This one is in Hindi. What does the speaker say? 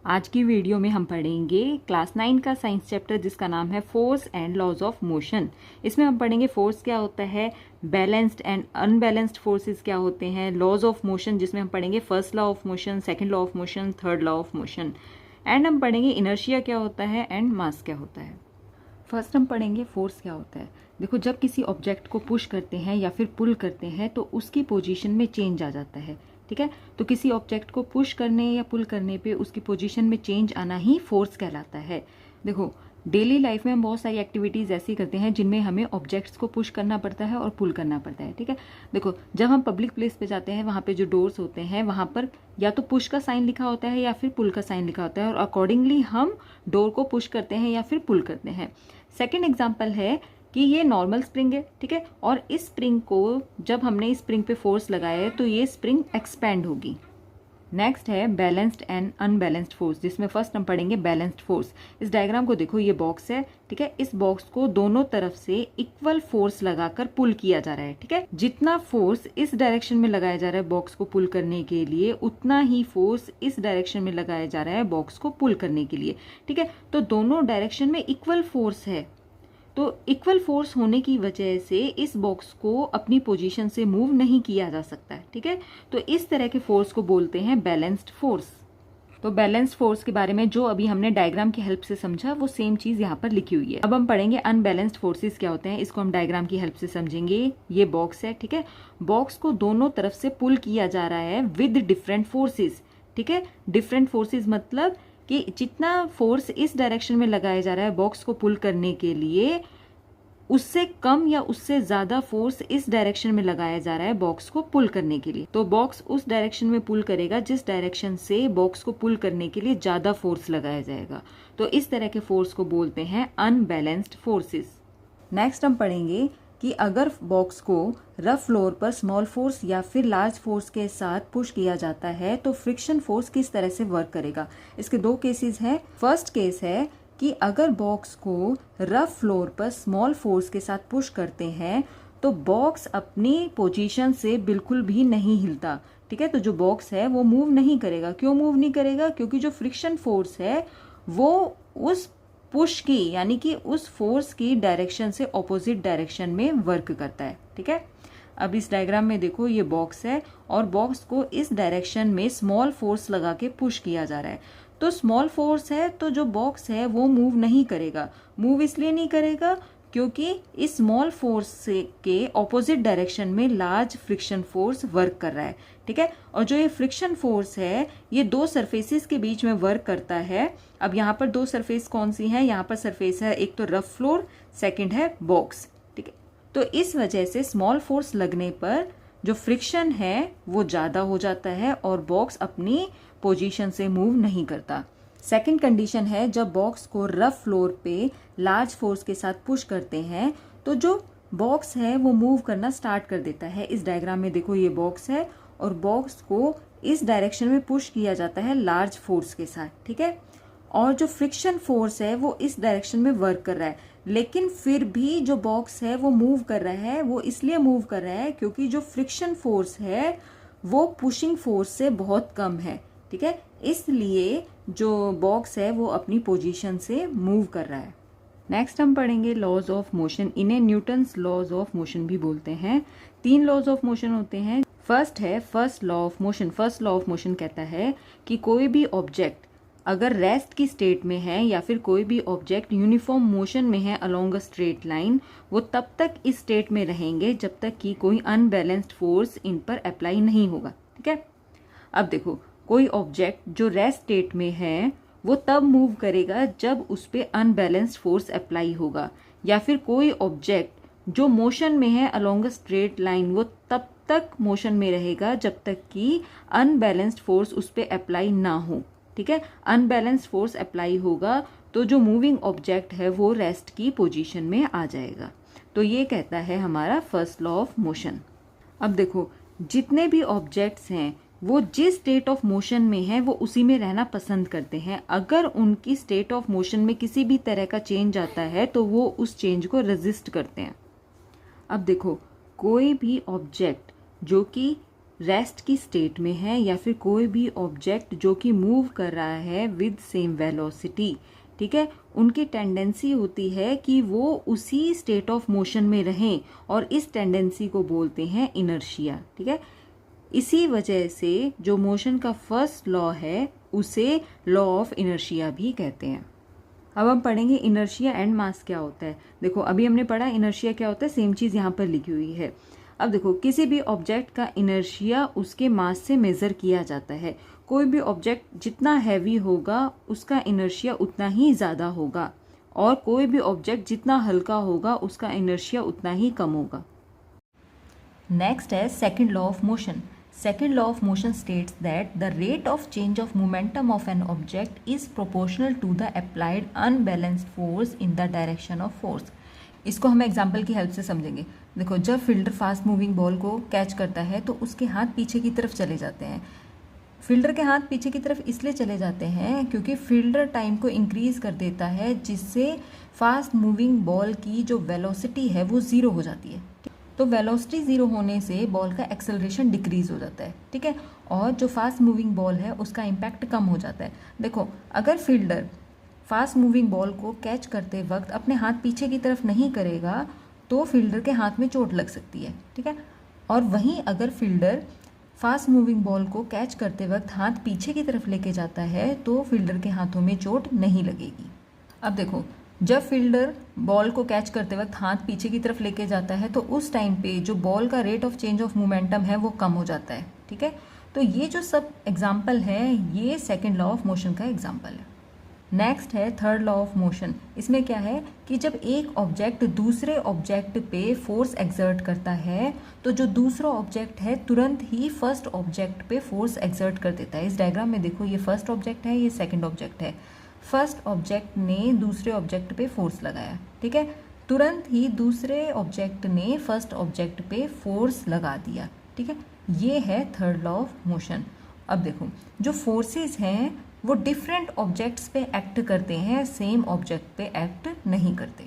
आज की वीडियो में हम पढ़ेंगे क्लास 9 का साइंस चैप्टर जिसका नाम है force and laws of motion. इसमें हम पढ़ेंगे फोर्स क्या होता है, बैलेंस्ड एंड अनबैलेंस्ड फोर्सेस क्या होते हैं, लॉज ऑफ मोशन जिसमें हम पढ़ेंगे first law of motion, second law of motion, third law of motion, and हम पढ़ेंगे इनर्शिया क्या होता है एंड मास क्या होता है। फर्स्ट हम पढ़ेंगे फोर्स क्या होता है। देखो, जब किसी ऑब्जेक्ट को पुश करते हैं या फिर पुल करते हैं तो उसकी पोजीशन में चेंज आ जाता है। ठीक है, तो किसी ऑब्जेक्ट को पुश करने या पुल करने पे उसकी पोजीशन में चेंज आना ही फोर्स कहलाता है। देखो, डेली लाइफ में हम बहुत सारी एक्टिविटीज़ ऐसी करते हैं जिनमें हमें ऑब्जेक्ट्स को पुश करना पड़ता है और पुल करना पड़ता है। ठीक है, देखो, जब हम पब्लिक प्लेस पे जाते हैं वहाँ पे जो डोर्स होते हैं वहाँ पर या तो पुश का साइन लिखा होता है या फिर पुल का साइन लिखा होता है और अकॉर्डिंगली हम डोर को पुश करते हैं या फिर पुल करते हैं। सेकेंड एग्जाम्पल है कि ये नॉर्मल स्प्रिंग है। ठीक है, और इस स्प्रिंग को जब हमने इस स्प्रिंग पे फोर्स लगाया है तो ये स्प्रिंग एक्सपेंड होगी। नेक्स्ट है बैलेंस्ड एंड अनबैलेंस्ड फोर्स, जिसमें फर्स्ट हम पढ़ेंगे बैलेंस्ड फोर्स। इस डायग्राम को देखो, ये बॉक्स है। ठीक है, इस बॉक्स को दोनों तरफ से इक्वल फोर्स लगाकर पुल किया जा रहा है। ठीक है, जितना फोर्स इस डायरेक्शन में लगाया जा रहा है बॉक्स को पुल करने के लिए, उतना ही फोर्स इस डायरेक्शन में लगाया जा रहा है बॉक्स को पुल करने के लिए। ठीक है, तो दोनों डायरेक्शन में इक्वल फोर्स है। तो इक्वल फोर्स होने की वजह से इस बॉक्स को अपनी पोजीशन से मूव नहीं किया जा सकता है। ठीक है, तो इस तरह के फोर्स को बोलते हैं बैलेंस्ड फोर्स। तो बैलेंस्ड फोर्स के बारे में जो अभी हमने डायग्राम की हेल्प से समझा वो सेम चीज यहाँ पर लिखी हुई है। अब हम पढ़ेंगे अनबैलेंस्ड फोर्सेस क्या होते हैं, इसको हम डायग्राम की हेल्प से समझेंगे। ये बॉक्स है। ठीक है, बॉक्स को दोनों तरफ से पुल किया जा रहा है विद डिफरेंट फोर्सेस। ठीक है, डिफरेंट फोर्सेस मतलब कि जितना फोर्स इस डायरेक्शन में लगाया जा रहा है बॉक्स को पुल करने के लिए, उससे कम या उससे ज्यादा फोर्स इस डायरेक्शन में लगाया जा रहा है बॉक्स को पुल करने के लिए। तो बॉक्स उस डायरेक्शन में पुल करेगा जिस डायरेक्शन से बॉक्स को पुल करने के लिए ज्यादा फोर्स लगाया जाएगा। तो इस तरह के फोर्स को बोलते हैं अनबैलेंस्ड फोर्सेस। नेक्स्ट हम पढ़ेंगे कि अगर बॉक्स को रफ फ्लोर पर स्मॉल फोर्स या फिर लार्ज फोर्स के साथ पुश किया जाता है तो फ्रिक्शन फोर्स किस तरह से वर्क करेगा। इसके दो केसेस हैं। फर्स्ट केस है कि अगर बॉक्स को रफ फ्लोर पर स्मॉल फोर्स के साथ पुश करते हैं तो बॉक्स अपनी पोजीशन से बिल्कुल भी नहीं हिलता। ठीक है, तो जो बॉक्स है वो मूव नहीं करेगा। क्यों मूव नहीं करेगा? क्योंकि जो फ्रिक्शन फोर्स है वो उस पुश की यानी कि उस फोर्स की डायरेक्शन से ऑपोजिट डायरेक्शन में वर्क करता है। ठीक है, अब इस डायग्राम में देखो, ये बॉक्स है और बॉक्स को इस डायरेक्शन में स्मॉल फोर्स लगा के पुश किया जा रहा है। तो स्मॉल फोर्स है तो जो बॉक्स है वो मूव नहीं करेगा। मूव इसलिए नहीं करेगा क्योंकि इस स्मॉल फोर्स से के ऑपोजिट डायरेक्शन में लार्ज फ्रिक्शन फोर्स वर्क कर रहा है। ठीक है, और जो ये फ्रिक्शन फोर्स है ये दो सरफेसेस के बीच में वर्क करता है। अब यहाँ पर दो सरफेस कौन सी है? यहाँ पर सरफेस है एक तो रफ फ्लोर, सेकंड है बॉक्स। ठीक है, तो इस वजह से स्मॉल फोर्स लगने पर जो फ्रिक्शन है वो ज्यादा हो जाता है और बॉक्स अपनी पोजीशन से मूव नहीं करता। सेकंड कंडीशन है, जब बॉक्स को रफ फ्लोर पे लार्ज फोर्स के साथ पुश करते हैं तो जो बॉक्स है वो मूव करना स्टार्ट कर देता है। इस डायग्राम में देखो, ये बॉक्स है और बॉक्स को इस डायरेक्शन में पुश किया जाता है लार्ज फोर्स के साथ। ठीक है, और जो फ्रिक्शन फोर्स है वो इस डायरेक्शन में वर्क कर रहा है, लेकिन फिर भी जो बॉक्स है वो मूव कर रहा है। वो इसलिए मूव कर रहा है क्योंकि जो फ्रिक्शन फोर्स है वो पुशिंग फोर्स से बहुत कम है। ठीक है, इसलिए जो बॉक्स है वो अपनी पोजीशन से मूव कर रहा है। नेक्स्ट हम पढ़ेंगे लॉज ऑफ मोशन। इन्हें न्यूटन्स लॉज ऑफ मोशन भी बोलते हैं। 3 लॉज ऑफ मोशन होते हैं। फर्स्ट है first law of motion. First law of motion कहता है कि कोई भी ऑब्जेक्ट अगर रेस्ट की स्टेट में है या फिर कोई भी ऑब्जेक्ट यूनिफॉर्म मोशन में है अलोंग अ स्ट्रेट लाइन, वो तब तक इस स्टेट में रहेंगे जब तक कि कोई अनबैलेंस्ड फोर्स इन पर अप्लाई नहीं होगा। ठीक है, अब देखो, कोई ऑब्जेक्ट जो रेस्ट स्टेट में है वो तब मूव करेगा जब उस पे अनबैलेंस्ड फोर्स अप्लाई होगा, या फिर कोई ऑब्जेक्ट जो मोशन में है अलोंग अ स्ट्रेट लाइन वो तब तक मोशन में रहेगा जब तक कि अनबैलेंस्ड फोर्स उस पे अप्लाई ना हो। ठीक है, अनबैलेंस्ड फोर्स अप्लाई होगा तो जो मूविंग ऑब्जेक्ट है वो रेस्ट की पोजीशन में आ जाएगा। तो ये कहता है हमारा फर्स्ट लॉ ऑफ मोशन। अब देखो, जितने भी ऑब्जेक्ट्स हैं वो जिस स्टेट ऑफ मोशन में है वो उसी में रहना पसंद करते हैं। अगर उनकी स्टेट ऑफ मोशन में किसी भी तरह का चेंज आता है तो वो उस चेंज को रेजिस्ट करते हैं। अब देखो, कोई भी ऑब्जेक्ट जो कि रेस्ट की स्टेट में है या फिर कोई भी ऑब्जेक्ट जो कि मूव कर रहा है विद सेम वेलोसिटी, ठीक है, उनकी टेंडेंसी होती है कि वो उसी स्टेट ऑफ मोशन में रहें और इस टेंडेंसी को बोलते हैं इनर्शिया, ठीक है। इसी वजह से जो मोशन का फर्स्ट लॉ है उसे लॉ ऑफ इनर्शिया भी कहते हैं। अब हम पढ़ेंगे इनर्शिया एंड मास क्या होता है। देखो अभी हमने पढ़ा इनर्शिया क्या होता है, सेम चीज़ यहाँ पर लिखी हुई है। अब देखो किसी भी ऑब्जेक्ट का इनर्शिया उसके मास से मेज़र किया जाता है। कोई भी ऑब्जेक्ट जितना हैवी होगा उसका इनर्शिया उतना ही ज़्यादा होगा और कोई भी ऑब्जेक्ट जितना हल्का होगा उसका इनर्शिया उतना ही कम होगा। नेक्स्ट है second law of motion. Second law of motion states that the rate of change of momentum of an object is proportional to the applied unbalanced force in the direction of force. इसको हम एग्जाम्पल की हेल्प से समझेंगे। देखो जब फील्डर फास्ट मूविंग बॉल को कैच करता है तो उसके हाथ पीछे की तरफ चले जाते हैं। फील्डर के हाथ पीछे की तरफ इसलिए चले जाते हैं क्योंकि फील्डर टाइम को इंक्रीज कर देता है, जिससे फास्ट मूविंग बॉल की जो वेलोसिटी है वो ज़ीरो हो जाती है। तो वेलोसिटी ज़ीरो होने से बॉल का एक्सेलरेशन डिक्रीज हो जाता है, ठीक है, और जो फास्ट मूविंग बॉल है उसका इम्पैक्ट कम हो जाता है। देखो अगर फील्डर फास्ट मूविंग बॉल को कैच करते वक्त अपने हाथ पीछे की तरफ नहीं करेगा तो फील्डर के हाथ में चोट लग सकती है, ठीक है, और वहीं अगर फील्डर फास्ट मूविंग बॉल को कैच करते वक्त हाथ पीछे की तरफ लेके जाता है तो फील्डर के हाथों में चोट नहीं लगेगी। अब देखो जब फील्डर बॉल को कैच करते वक्त हाथ पीछे की तरफ लेके जाता है तो उस टाइम पे जो बॉल का rate of change of momentum है वो कम हो जाता है, ठीक है। तो ये जो सब एग्जाम्पल है ये सेकंड लॉ ऑफ मोशन का एग्जाम्पल है। नेक्स्ट है थर्ड लॉ ऑफ मोशन। इसमें क्या है कि जब एक ऑब्जेक्ट दूसरे ऑब्जेक्ट पे फोर्स एक्सर्ट करता है तो जो दूसरा ऑब्जेक्ट है तुरंत ही फर्स्ट ऑब्जेक्ट पे फोर्स एक्सर्ट कर देता है। इस डायग्राम में देखो ये फर्स्ट ऑब्जेक्ट है, ये सेकंड ऑब्जेक्ट है। फर्स्ट ऑब्जेक्ट ने दूसरे ऑब्जेक्ट पे फोर्स लगाया, ठीक है, तुरंत ही दूसरे ऑब्जेक्ट ने फर्स्ट ऑब्जेक्ट पे फोर्स लगा दिया, ठीक है। ये है थर्ड लॉ ऑफ मोशन। अब देखो जो फोर्सेस हैं वो डिफरेंट ऑब्जेक्ट्स पे एक्ट करते हैं, सेम ऑब्जेक्ट पे एक्ट नहीं करते।